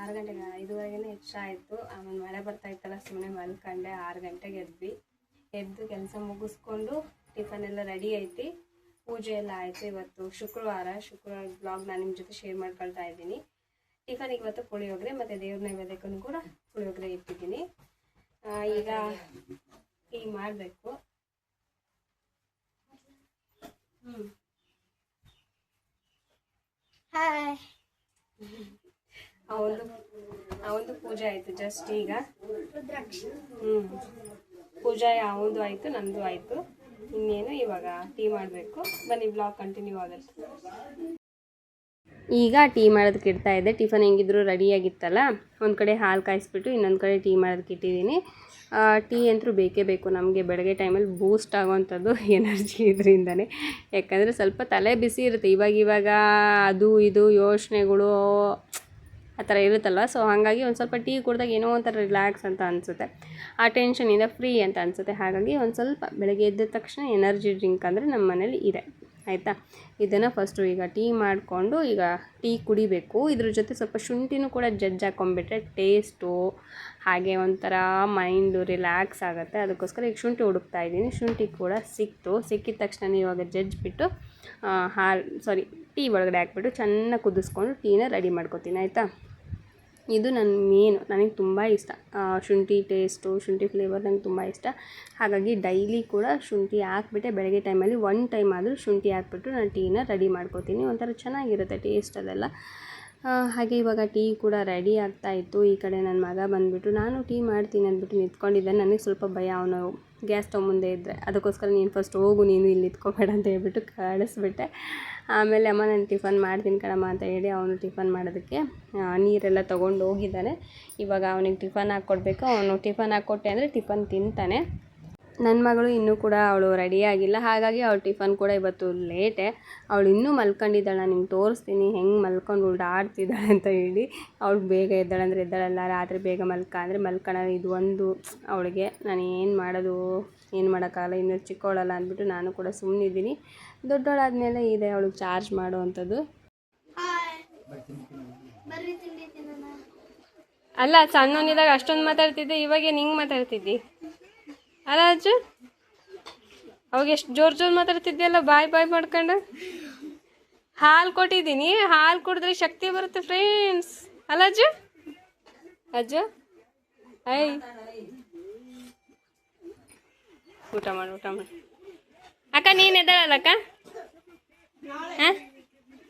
6 ಗಂಟೆಗೆ 5:30ಗೆ ಎಚ್ಚರ ಆಯಿತು. ಆಮೇಲೆ ಮಳೆ ಬರ್ತಾ ಇತ್ತಲ್ಲ, ಸುಮ್ಮನೆ ಮಲ್ಕೊಂಡೆ. 6 ಗಂಟೆಗೆ ಎದ್ದು ಕೆಲಸ ಮುಗಿಸ್ಕೊಂಡು ಟಿಫನ್ ಎಲ್ಲ ರೆಡಿ ಐತಿ, ಪೂಜೆ ಎಲ್ಲ ಆಯಿತು. ಇವತ್ತು ಶುಕ್ರವಾರ ಬ್ಲಾಗ್ ನಾನು ನಿಮ್ಮ ಜೊತೆ ಶೇರ್ ಮಾಡ್ಕೊಳ್ತಾ ಇದ್ದೀನಿ. ಟಿಫನಿಗೆ ಇವತ್ತು ಪುಳಿಯೋಗರೆ ಮತ್ತು ದೇವ್ರ ನೈವೇದ್ಯಕ್ಕೂ ಕೂಡ ಪುಳಿಯೋಗರೆ ಇಟ್ಟಿದ್ದೀನಿ. ಈಗ ಟೀ ಮಾಡಬೇಕು. ಅವನು ಪೂಜೆ ಆಯಿತು ಜಸ್ಟ್ ಈಗ. ಪೂಜೆ ಅವನದು ಆಯಿತು, ನಂದು ಆಯಿತು. ಇನ್ನೇನು ಇವಾಗ ಟೀ ಮಾಡಬೇಕು. ಬನ್ನಿ, ಬ್ಲಾಗ್ ಕಂಟಿನ್ಯೂ ಆಗುತ್ತೆ. ಈಗ ಟೀ ಮಾಡೋದಕ್ಕೆ ಇಡ್ತಾ ಇದ್ದೆ. ಟಿಫನ್ ಹೆಂಗಿದ್ರು ರೆಡಿಯಾಗಿತ್ತಲ್ಲ, ಒಂದು ಕಡೆ ಹಾಲು ಕಾಯಿಸ್ಬಿಟ್ಟು ಇನ್ನೊಂದು ಕಡೆ ಟೀ ಮಾಡೋದಕ್ಕೆ ಇಟ್ಟಿದ್ದೀನಿ. ಟೀ ಅಂತೂ ಬೇಕೇ ಬೇಕು ನಮಗೆ. ಬೆಳಗ್ಗೆ ಟೈಮಲ್ಲಿ ಬೂಸ್ಟ್ ಆಗೋವಂಥದ್ದು ಎನರ್ಜಿ ಇದರಿಂದನೇ. ಯಾಕಂದರೆ ಸ್ವಲ್ಪ ತಲೆ ಬಿಸಿ ಇರುತ್ತೆ. ಇವಾಗ ಅದು ಇದು ಯೋಚನೆಗಳು ಆ ಥರ ಇರುತ್ತಲ್ವ. ಸೊ ಹಾಗಾಗಿ ಒಂದು ಸ್ವಲ್ಪ ಟೀ ಕುಡಿದಾಗ ಏನೋ ಒಂಥರ ರಿಲ್ಯಾಕ್ಸ್ ಅಂತ ಅನಿಸುತ್ತೆ, ಆ ಟೆನ್ಷನಿಂದ ಫ್ರೀ ಅಂತ ಅನಿಸುತ್ತೆ. ಹಾಗಾಗಿ ಒಂದು ಸ್ವಲ್ಪ ಬೆಳಗ್ಗೆ ಎದ್ದ ತಕ್ಷಣ ಎನರ್ಜಿ ಡ್ರಿಂಕ್ ಅಂದರೆ ನಮ್ಮ ಮನೇಲಿ ಇದೆ ಆಯಿತಾ. ಇದನ್ನು ಫಸ್ಟು ಈಗ ಟೀ ಮಾಡಿಕೊಂಡು ಈಗ ಟೀ ಕುಡಿಬೇಕು. ಇದ್ರ ಜೊತೆ ಸ್ವಲ್ಪ ಶುಂಠಿನೂ ಕೂಡ ಜಜ್ಜಿ ಹಾಕ್ಕೊಂಡ್ಬಿಟ್ರೆ ಟೇಸ್ಟು ಹಾಗೆ ಒಂಥರ ಮೈಂಡು ರಿಲ್ಯಾಕ್ಸ್ ಆಗುತ್ತೆ. ಅದಕ್ಕೋಸ್ಕರ ಈಗ ಶುಂಠಿ ಹುಡುಕ್ತಾ ಇದ್ದೀನಿ. ಶುಂಠಿ ಕೂಡ ಸಿಕ್ಕಿದ ತಕ್ಷಣ ಇವಾಗ ಜಜ್ಜಿಬಿಟ್ಟು ಟೀ ಒಳಗಡೆ ಹಾಕ್ಬಿಟ್ಟು ಚೆನ್ನಾಗಿ ಕುದಿಸ್ಕೊಂಡು ಟೀನ ರೆಡಿ ಮಾಡ್ಕೊತೀನಿ ಆಯಿತಾ. ಇದು ನನಗೆ ತುಂಬ ಇಷ್ಟ. ಶುಂಠಿ ಟೇಸ್ಟು, ಶುಂಠಿ ಫ್ಲೇವರ್ ನಂಗೆ ತುಂಬ ಇಷ್ಟ. ಹಾಗಾಗಿ ಡೈಲಿ ಕೂಡ ಶುಂಠಿ ಹಾಕ್ಬಿಟ್ಟೆ ಬೆಳಗ್ಗೆ ಟೈಮಲ್ಲಿ 1 ಟೈಮ್ ಆದರೂ ಶುಂಠಿ ಹಾಕ್ಬಿಟ್ಟು ನಾನು ಟೀನ ರೆಡಿ ಮಾಡ್ಕೋತೀನಿ. ಒಂಥರ ಚೆನ್ನಾಗಿರುತ್ತೆ ಟೇಸ್ಟ್ ಅದೆಲ್ಲ. ಹಾಗೆ ಇವಾಗ ಟೀ ಕೂಡ ರೆಡಿ ಆಗ್ತಾಯಿತ್ತು. ಈ ಕಡೆ ನನ್ನ ಮಗ ಬಂದುಬಿಟ್ಟು ನಾನು ಟೀ ಮಾಡ್ತೀನಿ ಅಂದ್ಬಿಟ್ಟು ನಿಂತ್ಕೊಂಡಿದ್ದೆ. ನನಗೆ ಸ್ವಲ್ಪ ಭಯ, ಅವನು ಗ್ಯಾಸ್ ಸ್ಟವ್ ಮುಂದೆ ಇದ್ದರೆ. ಅದಕ್ಕೋಸ್ಕರ ನೀನು ಫಸ್ಟ್ ಹೋಗು, ನೀನು ಇಲ್ಲಿ ನಿಂತ್ಕೋಬೇಡ ಅಂತ ಹೇಳ್ಬಿಟ್ಟು ಕಳಿಸ್ಬಿಟ್ಟೆ. ಆಮೇಲೆ ಅಮ್ಮ ನಾನು ಟಿಫನ್ ಮಾಡ್ತೀನಿ ಕಣಮ್ಮ ಅಂತ ಹೇಳಿ ಅವನು ಟಿಫನ್ ಮಾಡೋದಕ್ಕೆ ನೀರೆಲ್ಲ ತೊಗೊಂಡು ಹೋಗಿದ್ದಾನೆ. ಇವಾಗ ಅವನಿಗೆ ಟಿಫನ್ ಹಾಕ್ಕೊಡ್ಬೇಕು. ಅವನು ಟಿಫನ್ ಹಾಕ್ಕೊಟ್ಟೆ ಅಂದರೆ ಟಿಫನ್ ತಿಂತಾನೆ. ನನ್ನ ಮಗಳು ಇನ್ನೂ ಕೂಡ ಅವಳು ರೆಡಿಯಾಗಿಲ್ಲ, ಹಾಗಾಗಿ ಅವಳು ಟಿಫನ್ ಕೂಡ ಇವತ್ತು ಲೇಟೇ. ಅವಳು ಇನ್ನೂ ಮಲ್ಕೊಂಡಿದ್ದಾಳೆ, ನಿಮ್ಗೆ ತೋರಿಸ್ತೀನಿ ಹೆಂಗೆ ಮಲ್ಕೊಂಡು ಆಡ್ತಿದ್ದಾಳೆ ಅಂತ ಹೇಳಿ. ಅವಳು ಬೇಗ ಎದ್ದಾಳೆ ಅಂದರೆ ಎದ್ದಾಳಲ್ಲ, ರಾತ್ರಿ ಬೇಗ ಅಂದರೆ ಮಲ್ಕೊಳ್ಳೋದು ಇದು ಒಂದು ಅವಳಿಗೆ. ನಾನು ಏನು ಮಾಡೋದು, ಏನು ಮಾಡೋಕ್ಕಾಗಲ್ಲ, ಇನ್ನೂ ಚಿಕ್ಕವಳಲ್ಲ ಅಂದ್ಬಿಟ್ಟು ನಾನು ಕೂಡ ಸುಮ್ಮನಿದ್ದೀನಿ. ದೊಡ್ಡವಳಾದಮೇಲೆ ಇದೆ ಅವಳಿಗೆ ಚಾರ್ಜ್ ಮಾಡುವಂಥದ್ದು. ಅಲ್ಲ, ಸಣ್ಣವನಿದಾಗ ಅಷ್ಟೊಂದು ಮಾತಾಡ್ತಿದ್ದೆ, ಇವಾಗ ನಿಂಗೆ ಮಾತಾಡ್ತಿದ್ದಿ ಅಲ್ಲ ಅಜ್ಜು? ಅವಾಗ ಎಷ್ಟು ಜೋರು ಮಾತಾಡ್ತಿದ್ದೆಲ್ಲ ಬಾಯ್ ಮಾಡ್ಕೊಂಡು. ಹಾಲು ಕೊಟ್ಟಿದ್ದೀನಿ, ಹಾಲು ಕುಡಿದ್ರೆ ಶಕ್ತಿ ಬರುತ್ತೆ ಫ್ರೆಂಡ್ಸ್, ಅಲ್ಲ ಅಜ್ಜು? ಅಜ್ಜು ಐ ಊಟ ಮಾಡಿ ಅಕ್ಕ. ನೀನು ಎದ್ದಾಳಲ್ಲ ಅಕ್ಕ? ಹಾಂ,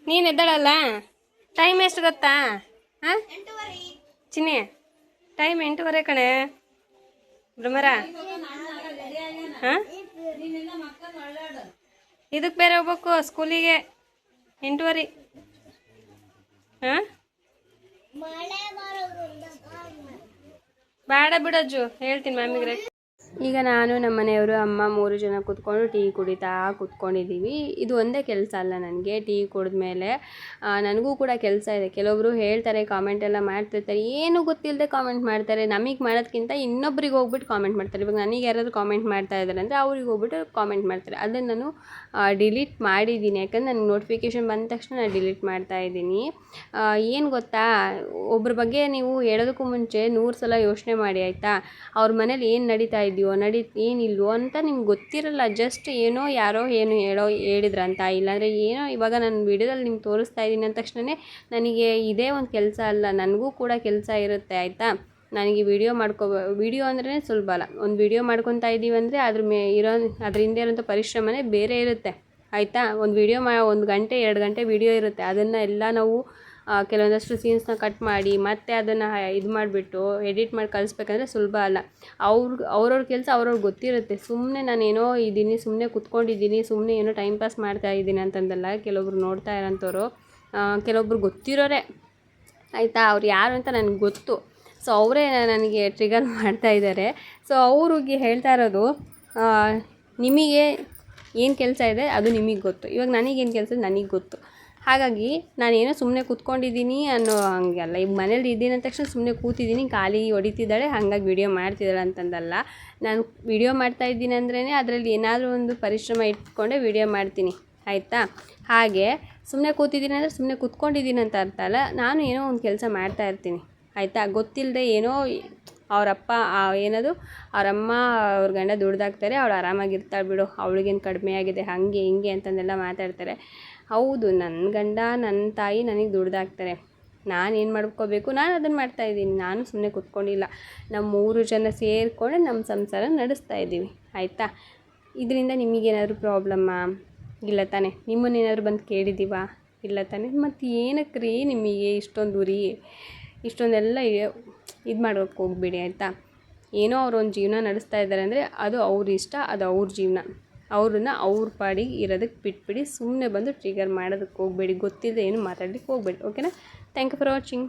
ನೀನು ಎದ್ದಾಳಲ್ಲ? ಟೈಮ್ ಎಷ್ಟು ಗೊತ್ತಾ? ಹಾಂ ಚಿನ್ನಿ, ಟೈಮ್ 8:30 ಕಣೆ ಭ್ರಮರ. ಹಾಂ, ಇದಕ್ಕೆ ಬೇರೆ ಹೋಗ್ಬೇಕು ಸ್ಕೂಲಿಗೆ 8:30. ಹಾಂ, ಬೇಡ ಬಿಡಜ್ಜು, ಹೇಳ್ತೀನಿ ಮ್ಯಾಮಿಗ್ರೆ. ಈಗ ನಾನು ನಮ್ಮ ಮನೆಯವರು ಅಮ್ಮ 3 ಜನ ಕೂತ್ಕೊಂಡು ಟೀ ಕುಡಿತಾ ಕೂತ್ಕೊಂಡಿದ್ದೀವಿ. ಇದು ಒಂದೇ ಕೆಲಸ ಅಲ್ಲ ನನಗೆ. ಟೀ ಕುಡಿದ್ಮೇಲೆ ನನಗೂ ಕೂಡ ಕೆಲಸ ಇದೆ. ಕೆಲವೊಬ್ಬರು ಹೇಳ್ತಾರೆ, ಕಾಮೆಂಟ್ ಎಲ್ಲ ಮಾಡ್ತಿರ್ತಾರೆ, ಏನೂ ಗೊತ್ತಿಲ್ಲದೆ ಕಾಮೆಂಟ್ ಮಾಡ್ತಾರೆ. ನಮಗೆ ಮಾಡೋದಕ್ಕಿಂತ ಇನ್ನೊಬ್ರಿಗೆ ಹೋಗ್ಬಿಟ್ಟು ಕಾಮೆಂಟ್ ಮಾಡ್ತಾರೆ. ಇವಾಗ ನನಗೆ ಯಾರಾದರೂ ಕಾಮೆಂಟ್ ಮಾಡ್ತಾ ಇದ್ದಾರೆ ಅಂದರೆ ಅವ್ರಿಗೆ ಹೋಗ್ಬಿಟ್ಟು ಕಾಮೆಂಟ್ ಮಾಡ್ತಾರೆ. ಅದನ್ನು ನಾನು ಡಿಲೀಟ್ ಮಾಡಿದ್ದೀನಿ, ಯಾಕಂದ್ರೆ ನನಗೆ ನೋಟಿಫಿಕೇಷನ್ ಬಂದ ತಕ್ಷಣ ನಾನು ಡಿಲೀಟ್ ಮಾಡ್ತಾಯಿದ್ದೀನಿ. ಏನು ಗೊತ್ತಾ, ಒಬ್ಬರ ಬಗ್ಗೆ ನೀವು ಹೇಳೋದಕ್ಕೂ ಮುಂಚೆ 100 ಸಲ ಯೋಚನೆ ಮಾಡಿ ಆಯಿತಾ. ಅವ್ರ ಮನೇಲಿ ಏನು ನಡೀತಾ ಇದೆಯೋ ಏನಿಲ್ವೋ ಅಂತ ನಿಮ್ಗೆ ಗೊತ್ತಿರಲ್ಲ. ಜಸ್ಟ್ ಏನೋ ಯಾರೋ ಏನು ಹೇಳಿದ್ರಂತ, ಇಲ್ಲಾಂದರೆ ಏನೋ ಇವಾಗ ನಾನು ವಿಡಿಯೋದಲ್ಲಿ ನಿಮ್ಗೆ ತೋರಿಸ್ತಾ ಇದ್ದೀನಿ ಅಂದ ತಕ್ಷಣವೇ ನನಗೆ ಇದೇ ಒಂದು ಕೆಲಸ ಅಲ್ಲ, ನನಗೂ ಕೂಡ ಕೆಲಸ ಇರುತ್ತೆ ಆಯಿತಾ. ನನಗೆ ವಿಡಿಯೋ ಅಂದ್ರೆ ಸುಲಭ ಅಲ್ಲ. ಒಂದು ವಿಡಿಯೋ ಮಾಡ್ಕೊತಾ ಇದ್ದೀವಿ ಅಂದರೆ ಅದ್ರ ಹಿಂದೆ ಇರೋಂಥ ಪರಿಶ್ರಮನೇ ಬೇರೆ ಇರುತ್ತೆ ಆಯಿತಾ. ಒಂದು ವಿಡಿಯೋ 1 ಗಂಟೆ 2 ಗಂಟೆ ವಿಡಿಯೋ ಇರುತ್ತೆ, ಅದನ್ನು ಎಲ್ಲ ನಾವು ಕೆಲವೊಂದಷ್ಟು ಸೀನ್ಸ್ನ ಕಟ್ ಮಾಡಿ ಮತ್ತೆ ಅದನ್ನು ಇದು ಮಾಡಿಬಿಟ್ಟು ಎಡಿಟ್ ಮಾಡಿ ಕಳಿಸ್ಬೇಕಂದ್ರೆ ಸುಲಭ ಅಲ್ಲ. ಅವ್ರವ್ರ ಕೆಲಸ ಅವ್ರವ್ರಿಗೆ ಗೊತ್ತಿರುತ್ತೆ. ಸುಮ್ಮನೆ ನಾನೇನೋ ಇದ್ದೀನಿ, ಸುಮ್ಮನೆ ಕುತ್ಕೊಂಡಿದ್ದೀನಿ, ಸುಮ್ಮನೆ ಏನೋ ಟೈಮ್ ಪಾಸ್ ಮಾಡ್ತಾ ಇದ್ದೀನಿ ಅಂತಂದಲ್ಲ. ಕೆಲವೊಬ್ರು ನೋಡ್ತಾ ಇರೋಂಥವ್ರು, ಕೆಲವೊಬ್ರು ಗೊತ್ತಿರೋರೆ ಆಯಿತಾ, ಅವ್ರು ಯಾರು ಅಂತ ನನಗೆ ಗೊತ್ತು. ಸೊ ಅವರೇ ನನಗೆ ಟ್ರಿಗರ್ ಮಾಡ್ತಾ ಇದ್ದಾರೆ. ಸೊ ಅವ್ರಿಗೆ ಹೇಳ್ತಾ ಇರೋದು, ನಿಮಗೆ ಏನು ಕೆಲಸ ಇದೆ ಅದು ನಿಮಗೆ ಗೊತ್ತು, ಇವಾಗ ನನಗೇನು ಕೆಲಸ ನನಗೆ ಗೊತ್ತು. ಹಾಗಾಗಿ ನಾನೇನೋ ಸುಮ್ಮನೆ ಕೂತ್ಕೊಂಡಿದ್ದೀನಿ ಅನ್ನೋ ಹಂಗಲ್ಲ. ಈಗ ಮನೇಲಿ ಇದ್ದೀನಿ ಅಂದ ತಕ್ಷಣ ಸುಮ್ಮನೆ ಕೂತಿದ್ದೀನಿ, ಖಾಲಿ ಹೊಡಿತಿದ್ದಾಳೆ ಹಾಗಾಗಿ ವಿಡಿಯೋ ಮಾಡ್ತಿದ್ದಾಳೆ ಅಂತಂದಲ್ಲ. ನಾನು ವಿಡಿಯೋ ಮಾಡ್ತಾಯಿದ್ದೀನಿ ಅಂದ್ರೇ ಅದರಲ್ಲಿ ಏನಾದರೂ ಒಂದು ಪರಿಶ್ರಮ ಇಟ್ಕೊಂಡೆ ವಿಡಿಯೋ ಮಾಡ್ತೀನಿ ಆಯಿತಾ. ಹಾಗೆ ಸುಮ್ಮನೆ ಕೂತಿದ್ದೀನಿ ಅಂದರೆ ಸುಮ್ಮನೆ ಕೂತ್ಕೊಂಡಿದ್ದೀನಿ ಅಂತ ಅರ್ಥ ಅಲ್ಲ, ನಾನು ಏನೋ ಒಂದು ಕೆಲಸ ಮಾಡ್ತಾಯಿರ್ತೀನಿ ಆಯಿತಾ. ಗೊತ್ತಿಲ್ಲದೆ ಏನೋ ಅವರಪ್ಪ ಅವರಮ್ಮ ಅವ್ರ ಗಂಡ ದುಡ್ದಾಕ್ತಾರೆ, ಅವಳು ಆರಾಮಾಗಿರ್ತಾಳೆ ಬಿಡು, ಅವಳಿಗೇನು ಕಡಿಮೆ ಆಗಿದೆ ಹಾಗೆ ಹಿಂಗೆ ಅಂತಂದೆಲ್ಲ ಮಾತಾಡ್ತಾರೆ. ಹೌದು, ನನ್ನ ಗಂಡ ನನ್ನ ತಾಯಿ ನನಗೆ ದುಡ್ದಾಕ್ತಾರೆ, ನಾನೇನು ಮಾಡ್ಕೋಬೇಕು ನಾನು ಅದನ್ನು ಮಾಡ್ತಾಯಿದ್ದೀನಿ. ನಾನು ಸುಮ್ಮನೆ ಕೂತ್ಕೊಂಡಿಲ್ಲ. ನಮ್ಮ 3 ಜನ ಸೇರಿಕೊಂಡು ನಮ್ಮ ಸಂಸಾರ ನಡೆಸ್ತಾ ಇದ್ದೀವಿ ಆಯಿತಾ. ಇದರಿಂದ ನಿಮಗೇನಾದರೂ ಪ್ರಾಬ್ಲಮ್ಮಾ? ಇಲ್ಲ ತಾನೇ. ನಿಮ್ಮನ್ನೇನಾದರೂ ಬಂದು ಕೇಳಿದ್ದೀವ? ಇಲ್ಲ ತಾನೇ. ಮತ್ತು ಏನಕ್ಕೆ ರೀ ನಿಮಗೆ ಇಷ್ಟೊಂದು ಉರಿ, ಇಷ್ಟೊಂದೆಲ್ಲ ಇದು ಮಾಡೋಕ್ಕೆ ಹೋಗ್ಬೇಡಿ ಆಯಿತಾ. ಏನೋ ಅವ್ರೊಂದು ಜೀವನ ನಡೆಸ್ತಾ ಇದ್ದಾರೆ ಅಂದರೆ ಅದು ಅವ್ರ ಇಷ್ಟ, ಅದು ಅವ್ರ ಜೀವನ. ಅವ್ರನ್ನ ಅವ್ರ ಪಾಡಿಗೆ ಇರೋದಕ್ಕೆ ಬಿಟ್ಬಿಡಿ. ಸುಮ್ಮನೆ ಬಂದು ಟ್ರಿಗರ್ ಮಾಡೋದಕ್ಕೆ ಹೋಗಬೇಡಿ, ಗೊತ್ತಿಲ್ಲದೆ ಏನು ಮಾತಾಡಲಿಕ್ಕೆ ಹೋಗಬೇಡಿ. ಓಕೆನಾ? Thank you for watching.